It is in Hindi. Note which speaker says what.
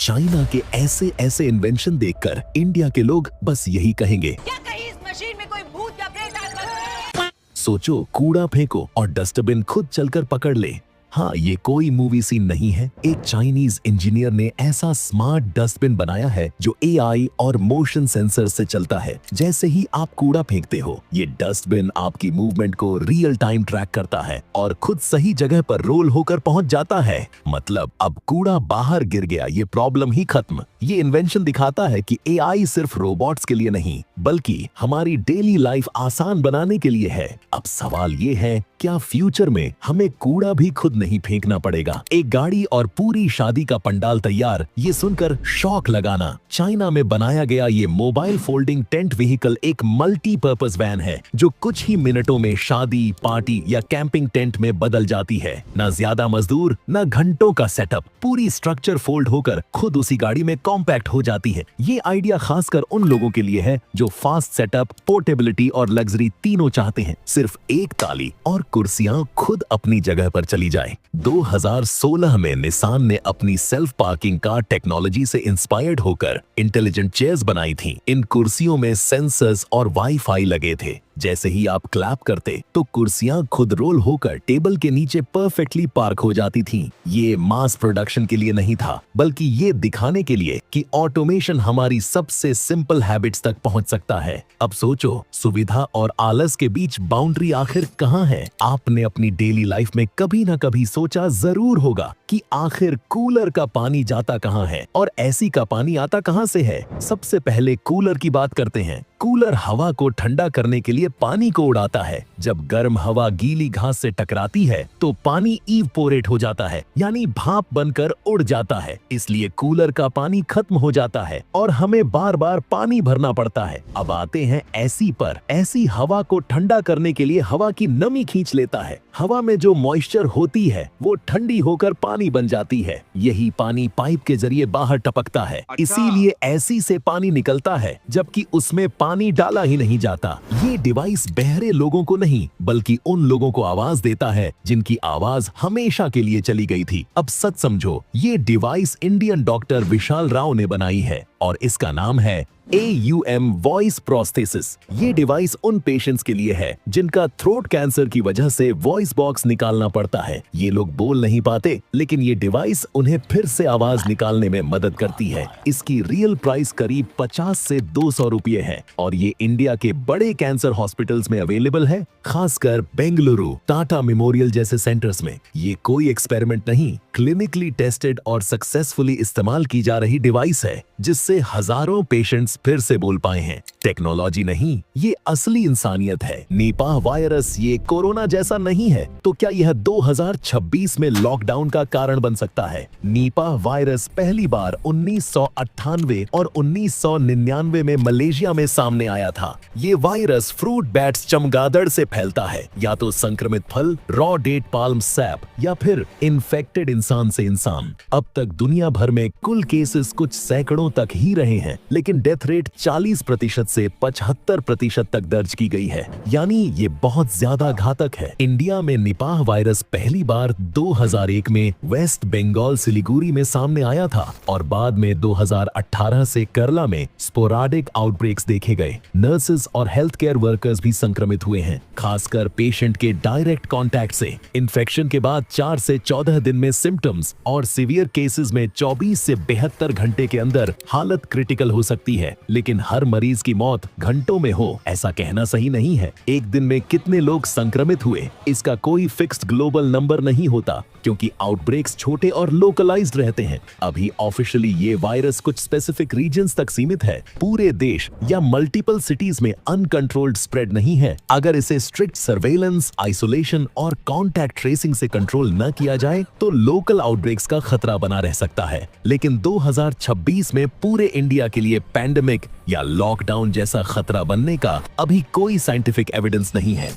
Speaker 1: चाइना के ऐसे ऐसे इन्वेंशन देखकर इंडिया के लोग बस यही कहेंगे,
Speaker 2: क्या कहीं इस मशीन में कोई भूत या प्रेत आत्मा है?
Speaker 1: सोचो कूड़ा फेंको और डस्टबिन खुद चलकर पकड़ ले। हाँ, ये कोई मूवी सीन नहीं है। एक चाइनीज इंजीनियर ने ऐसा स्मार्ट डस्टबिन बनाया है जो एआई और मोशन सेंसर से चलता है। जैसे ही आप कूड़ा फेंकते हो, ये डस्टबिन आपकी मूवमेंट को रियल टाइम ट्रैक करता है और खुद सही जगह पर रोल होकर पहुंच जाता है। मतलब अब कूड़ा बाहर गिर गया, ये प्रॉब्लम ही खत्म। ये इन्वेंशन दिखाता है कि एआई सिर्फ रोबोट्स के लिए नहीं, बल्कि हमारी डेली लाइफ आसान बनाने के लिए है। अब सवाल ये है, क्या फ्यूचर में हमें कूड़ा भी खुद नहीं फेंकना पड़ेगा? एक गाड़ी और पूरी शादी का पंडाल तैयार, ये सुनकर शौक लगाना। चाइना में बनाया गया ये मोबाइल फोल्डिंग टेंट व्हीकल एक मल्टीपर्पज वैन है जो कुछ ही मिनटों में शादी, पार्टी या कैंपिंग टेंट में बदल जाती है। ना ज्यादा मजदूर, ना घंटों का सेटअप, पूरी स्ट्रक्चर फोल्ड होकर खुद उसी गाड़ी में कॉम्पैक्ट हो जाती है। ये आइडिया खासकर उन लोगों के लिए है जो फास्ट सेटअप, पोर्टेबिलिटी और लग्जरी तीनों चाहते हैं। सिर्फ एक ताली और कुर्सियां खुद अपनी जगह पर चली जाए। 2016 में निसान ने अपनी सेल्फ पार्किंग कार टेक्नोलॉजी से इंस्पायर्ड होकर इंटेलिजेंट चेयर्स बनाई थी। इन कुर्सियों में सेंसर्स और वाईफाई लगे थे। जैसे ही आप क्लैप करते तो कुर्सियां खुद रोल होकर टेबल के नीचे परफेक्टली पार्क हो जाती थीं। ये मास प्रोडक्शन के लिए नहीं था, बल्कि ये दिखाने के लिए कि ऑटोमेशन हमारी सबसे सिंपल हैबिट्स तक पहुंच सकता है। अब सोचो, सुविधा और आलस के बीच बाउंड्री आखिर कहां है? आपने अपनी डेली लाइफ में कभी ना कभी सोचा जरूर होगा कि आखिर कूलर का पानी जाता कहां है और एसी का पानी आता कहां से है। सबसे पहले कूलर की बात करते हैं। कूलर हवा को ठंडा करने के लिए पानी को उड़ाता है। जब गर्म हवा गीली घास से टकराती है तो पानी इवपोरेट हो जाता है, यानी भाप बनकर उड़ जाता है। इसलिए कूलर का पानी खत्म हो जाता है और हमें बार बार पानी भरना पड़ता है। अब आते हैं एसी पर। एसी हवा को ठंडा करने के लिए हवा की नमी खींच लेता है। हवा में जो मॉइस्चर होती है वो ठंडी होकर पानी बन जाती है। यही पानी पाइप के जरिए बाहर टपकता है। इसीलिए एसी से पानी निकलता है जबकि उसमें पानी डाला ही नहीं जाता। ये डिवाइस बहरे लोगों को नहीं, बल्कि उन लोगों को आवाज देता है जिनकी आवाज हमेशा के लिए चली गई थी। अब सच समझो, ये डिवाइस इंडियन डॉक्टर विशाल राव ने बनाई है और इसका नाम है AUM वॉइस प्रोस्थेसिस। ये डिवाइस उन पेशेंट्स के लिए है जिनका थ्रोट कैंसर की वजह से वॉइस बॉक्स निकालना पड़ता है। ये लोग बोल नहीं पाते, लेकिन ये डिवाइस उन्हें फिर से आवाज निकालने में मदद करती है। इसकी रियल प्राइस करीब 50 से 200 रुपये है और ये इंडिया के बड़े कैंसर हॉस्पिटल्स में अवेलेबल है, खासकर बेंगलुरु, टाटा मेमोरियल जैसे सेंटर्स में। ये कोई एक्सपेरिमेंट नहीं, क्लिनिकली टेस्टेड और सक्सेसफुली इस्तेमाल की जा रही डिवाइस है जिससे हजारों पेशेंट्स फिर से बोल पाए हैं। टेक्नोलॉजी नहीं, ये असली इंसानियत है। निपाह वायरस ये कोरोना जैसा नहीं है, तो क्या यह 2026 में लॉकडाउन का कारण बन सकता है? निपाह वायरस पहली बार 1998 और 1999 में मलेशिया में सामने आया था। ये वायरस फ्रूट बैट्स चमगादड़ से फैलता है, या तो संक्रमित फल, रॉ डेट पाल्म सैप, या फिर इन्फेक्टेड इंसान से इंसान। अब तक दुनिया भर में कुल केसेस कुछ सैकड़ों तक ही रहे हैं, लेकिन डेथ रेट 40% से 75% तक दर्ज की गई है, यानी ये बहुत ज्यादा घातक है। इंडिया में निपाह वायरस पहली बार 2001 में वेस्ट बंगाल सिलीगुड़ी में सामने आया था और बाद में 2018 से केरला में स्पोराडिक आउटब्रेक्स देखे गए। नर्सेस और हेल्थ केयर वर्कर्स भी संक्रमित हुए हैं, खासकर पेशेंट के डायरेक्ट कांटेक्ट से। इन्फेक्शन के बाद 4 से 14 दिन में सिम्टम्स और सीवियर केसेस में 24 से 72 घंटे के अंदर हालत क्रिटिकल हो सकती है। लेकिन हर मरीज की मौत घंटों में हो, ऐसा कहना सही नहीं है। एक दिन में कितने लोग संक्रमित हुए, इसका कोई फिक्स्ड ग्लोबल नंबर नहीं होता, क्योंकि आउटब्रेक्स छोटे और लोकलाइज्ड रहते हैं। अभी ऑफिशियली ये वायरस कुछ स्पेसिफिक रीजन्स तक सीमित है, पूरे देश या मल्टीपल सिटीज में अनकंट्रोल्ड स्प्रेड नहीं है। अगर इसे स्ट्रिक्ट सर्वेलेंस, आइसोलेशन और कॉन्टैक्ट ट्रेसिंग से कंट्रोल न किया जाए तो लोकल आउटब्रेक्स का खतरा बना रह सकता है। लेकिन 2026 में पूरे इंडिया के लिए पैंडेमिक या लॉकडाउन जैसा खतरा बनने का अभी कोई साइंटिफिक एविडेंस नहीं है।